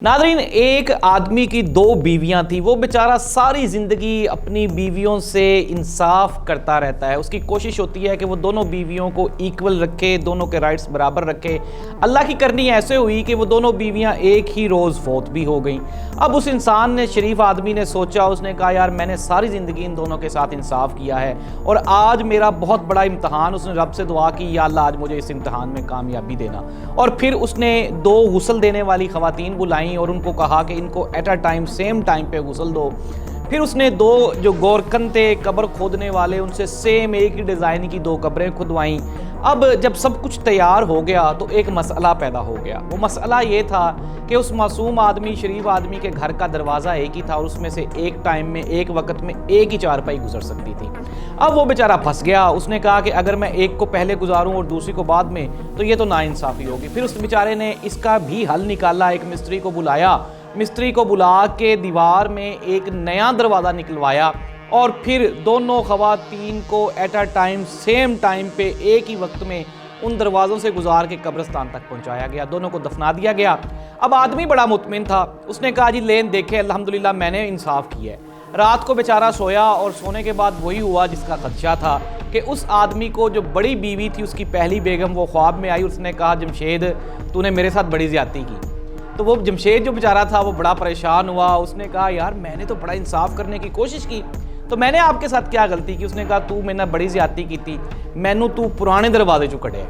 Nadreen, एक आदमी की दो बीवियां थी। वो बेचारा सारी ज़िंदगी अपनी बीवियों से इंसाफ करता रहता है। उसकी कोशिश होती है कि वो दोनों बीवियों को इक्वल रखे, दोनों के राइट्स बराबर रखे। अल्लाह की करनी ऐसे हुई कि वो दोनों बीवियां एक ही रोज़ फौत भी हो गईं। अब उस इंसान ने, शरीफ आदमी ने सोचा, उसने कहा यार मैंने सारी ज़िंदगी इन दोनों के साथ इंसाफ किया है और आज मेरा बहुत बड़ा इम्तहान। उसने रब से दुआ की, या अल्लाह आज मुझे इस इम्तहान में कामयाबी देना। और फिर उसने दो गुस्ल देने वाली ख़वातीन बुलाई और उनको कहा कि इनको at a time same time पे गुस्ल दो। फिर उसने दो जो गोरकन थे कब्र खोदने वाले, उनसे सेम एक ही डिज़ाइन की दो कब्रें खुदवाईं। अब जब सब कुछ तैयार हो गया तो एक मसला पैदा हो गया। वो मसला ये था कि उस मासूम आदमी, शरीफ आदमी के घर का दरवाज़ा एक ही था और उसमें से एक टाइम में, एक वक्त में एक ही चारपाई गुजर सकती थी। अब वो बेचारा फंस गया। उसने कहा कि अगर मैं एक को पहले गुजारूं और दूसरी को बाद में तो ये तो नाइंसाफ़ी होगी। फिर उस बेचारे ने इसका भी हल निकाला। एक मिस्त्री को बुलाया, मिस्त्री को बुला के दीवार में एक नया दरवाज़ा निकलवाया और फिर दोनों ख़वातीन को at a time same time पे एक ही वक्त में उन दरवाज़ों से गुजार के कब्रिस्तान तक पहुंचाया गया। दोनों को दफना दिया गया। अब आदमी बड़ा मुतमिन था। उसने कहा जी लेन देखे, अल्हम्दुलिल्लाह मैंने इंसाफ किया है। रात को बेचारा सोया और सोने के बाद वही हुआ जिसका खदशा था कि उस आदमी को, जो बड़ी बीवी थी उसकी पहली बेगम, वो ख्वाब में आई। उसने कहा जमशेद तूने मेरे साथ बड़ी ज़्यादती की। तो वो जमशेद जो बेचारा था वो बड़ा परेशान हुआ। उसने कहा यार मैंने तो बड़ा इंसाफ करने की कोशिश की, तो मैंने आपके साथ क्या गलती की? उसने कहा तू मेरे बड़ी ज़्यादती की थी, मैनू तू पुराने दरवाजे चो कढ़े।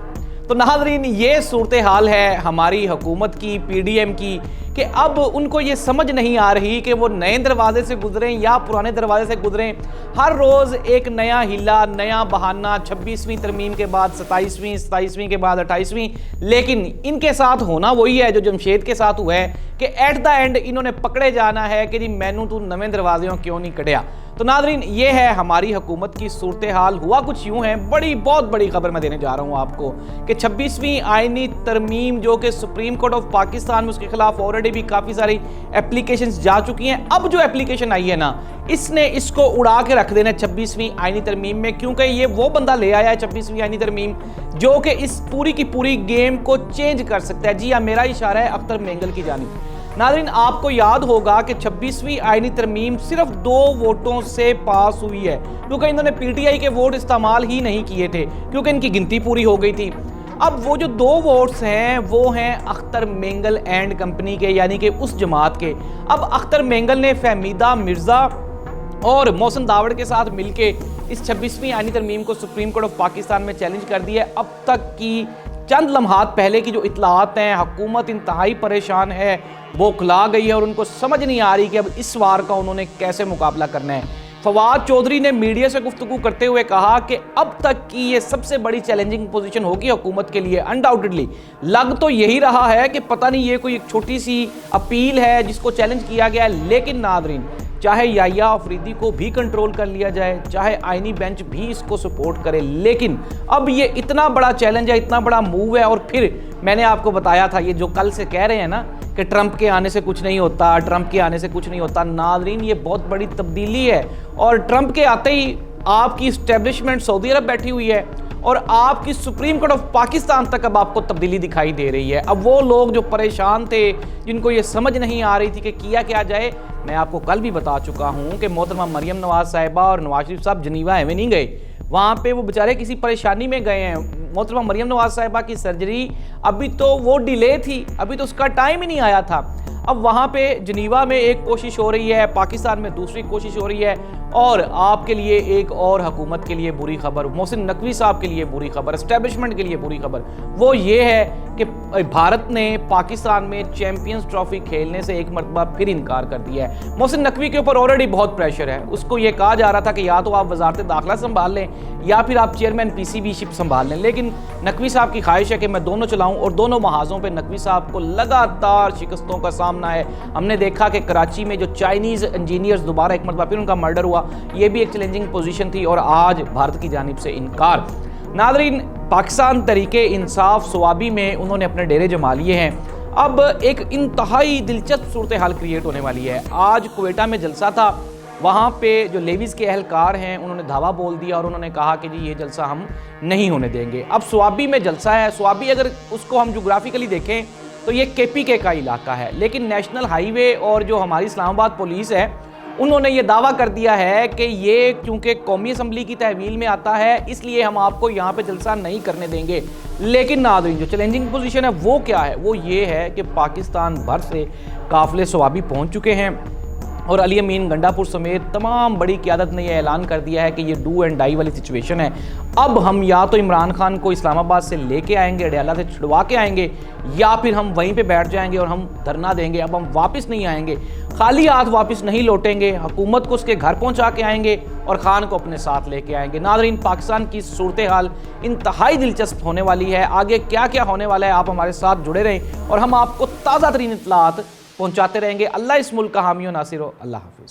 तो नाज़रीन, ये सूरत हाल है हमारी हुकूमत की, PDM की, कि अब उनको ये समझ नहीं आ रही कि वो नए दरवाजे से गुजरें या पुराने दरवाजे से गुजरें। हर रोज़ एक नया हिला, नया बहाना। 26वीं तरमीम के बाद 27वीं, 27वीं के बाद 28वीं। लेकिन इनके साथ होना वही है जो जमशेद के साथ हुआ है कि एट द एंड इन्होंने पकड़े जाना है कि जी मैनू तू नवे दरवाज़ों क्यों नहीं कढ़िया। तो नाज़रीन, ये है हमारी हुकूमत की सूरत हाल। हुआ कुछ यूँ है, बहुत बड़ी खबर मैं देने जा रहा हूँ आपको कि 26वीं आईनी तरमीम जो कि सुप्रीम कोर्ट ऑफ पाकिस्तान में, उसके खिलाफ ऑलरेडी भी काफ़ी सारी एप्लीकेशंस जा चुकी हैं। अब जो एप्लीकेशन आई है ना, इसने इसको उड़ा के रख देना 26वीं आईनी तरमीम में, क्योंकि ये वो बंदा ले आया है 26वीं आईनी तरमीम जो कि इस पूरी की पूरी गेम को चेंज कर सकता है। जी हाँ, मेरा इशारा है अख्तर मेंगल की जानिब। नाज़रीन, आपको याद होगा कि 26वीं आईनी तरमीम सिर्फ 2 वोटों से पास हुई है, क्योंकि इन्होंने PTI के वोट इस्तेमाल ही नहीं किए थे, क्योंकि इनकी गिनती पूरी हो गई थी। अब वो जो 2 वोट्स हैं वो हैं अख्तर मेंगल एंड कंपनी के, यानी कि उस जमात के। अब अख्तर मेंगल ने फहमीदा मिर्ज़ा और मोहसिन दावड़ के साथ मिलके इस 26वीं आईनी तरमीम को सुप्रीम कोर्ट ऑफ पाकिस्तान में चैलेंज कर दिया है। अब तक की चंद लम्हात पहले की जो इतलात हैं, हुकूमत इंतहाई परेशान है, वो खुला गई है और उनको समझ नहीं आ रही कि अब इस वार का उन्होंने कैसे मुकाबला करना है। फवाद चौधरी ने मीडिया से गुफ्तगू करते हुए कहा कि अब तक की ये सबसे बड़ी चैलेंजिंग पोजीशन होगी हुकूमत के लिए। अनडाउटेडली लग तो यही रहा है कि पता नहीं ये कोई एक छोटी सी अपील है जिसको चैलेंज किया गया है। लेकिन नाज़रीन, चाहे याहिया अफरीदी को भी कंट्रोल कर लिया जाए, चाहे आईनी बेंच भी इसको सपोर्ट करे, लेकिन अब ये इतना बड़ा चैलेंज है, इतना बड़ा मूव है। और फिर मैंने आपको बताया था, ये जो कल से कह रहे हैं ना कि ट्रंप के आने से कुछ नहीं होता, ट्रंप के आने से कुछ नहीं होता। नाज़रीन, ये बहुत बड़ी तब्दीली है और ट्रंप के आते ही आपकी इस्टेब्लिशमेंट सऊदी अरब बैठी हुई है और आपकी सुप्रीम कोर्ट ऑफ पाकिस्तान तक अब आपको तब्दीली दिखाई दे रही है। अब वो लोग जो परेशान थे, जिनको ये समझ नहीं आ रही थी कि किया क्या जाए, मैं आपको कल भी बता चुका हूँ कि मोहतरमा मरियम नवाज साहिबा और नवाज शरीफ साहब जनीवा एवं नहीं गए, वहाँ पे वो बेचारे किसी परेशानी में गए हैं। मोहतरमा मरियम नवाज साहिबा की सर्जरी अभी तो वो डिले थी, अभी तो उसका टाइम ही नहीं आया था। अब वहाँ पे जनीवा में एक कोशिश हो रही है, पाकिस्तान में दूसरी कोशिश हो रही है। और आपके लिए एक और हुकूमत के लिए बुरी खबर, मोहसिन नकवी साहब के लिए बुरी खबर, एस्टेब्लिशमेंट के लिए बुरी खबर, वो ये है कि भारत ने पाकिस्तान में चैंपियंस ट्रॉफी खेलने से एक मरतबा फिर इनकार कर दिया है। मोहसिन नकवी के ऊपर ऑलरेडी बहुत प्रेशर है। उसको ये कहा जा रहा था कि या तो आप वजारत दाखिला संभाल लें या फिर आप चेयरमैन PCB शिप संभाल लें, लेकिन नकवी साहब की ख्वाहिश है कि मैं दोनों चलाऊं। और दोनों महाजों पे नकवी साहब को लगातार शिकस्तों का सामना है। हमने देखा कि कराची में जो चाइनीज़ इंजीनियर्स, दोबारा एक मरतबा फिर उनका मर्डर हुआ, ये भी एक चैलेंजिंग पोजीशन थी और आज भारत की जानिब से इनकार। नाज़रीन, पाकिस्तान तरीके इंसाफ सवाबी में उन्होंने अपने डेरे जमा लिए हैं। अब एक इंतहाई दिलचस्प सूरत हाल क्रिएट होने वाली है। आज क्वेटा में जलसा था, वहाँ पे जो लेवीज़ के अहलकार हैं उन्होंने धावा बोल दिया और उन्होंने कहा कि जी ये जलसा हम नहीं होने देंगे। अब सवाबी में जलसा है। सवाबी अगर उसको हम जोग्राफिकली देखें تو یہ KPK کا علاقہ ہے، لیکن نیشنل ہائی وے اور جو ہماری اسلام آباد پولیس ہے انہوں نے یہ دعویٰ کر دیا ہے کہ یہ چونکہ قومی اسمبلی کی تحویل میں آتا ہے اس لیے ہم آپ کو یہاں پہ جلسہ نہیں کرنے دیں گے۔ لیکن ناظرین جو چیلنجنگ پوزیشن ہے وہ کیا ہے؟ وہ یہ ہے کہ پاکستان بھر سے قافلے ثوابی پہنچ چکے ہیں اور علی امین گنڈا پور سمیت تمام بڑی قیادت نے یہ اعلان کر دیا ہے کہ یہ ڈو اینڈ ڈائی والی سچویشن ہے۔ اب ہم یا تو عمران خان کو اسلام آباد سے لے کے آئیں گے، اڈیالہ سے چھڑوا کے آئیں گے، یا پھر ہم وہیں پہ بیٹھ جائیں گے اور ہم دھرنا دیں گے۔ اب ہم واپس نہیں آئیں گے، خالی ہاتھ واپس نہیں لوٹیں گے، حکومت کو اس کے گھر پہنچا کے آئیں گے اور خان کو اپنے ساتھ لے کے آئیں گے۔ ناظرین پاکستان کی صورتحال انتہائی دلچسپ ہونے والی ہے، آگے کیا کیا ہونے والا ہے آپ ہمارے ساتھ جڑے رہیں اور ہم آپ کو تازہ ترین اطلاعات پہنچاتے رہیں گے۔ اللہ اس ملک کا حامی و ناصر ہو۔ اللہ حافظ۔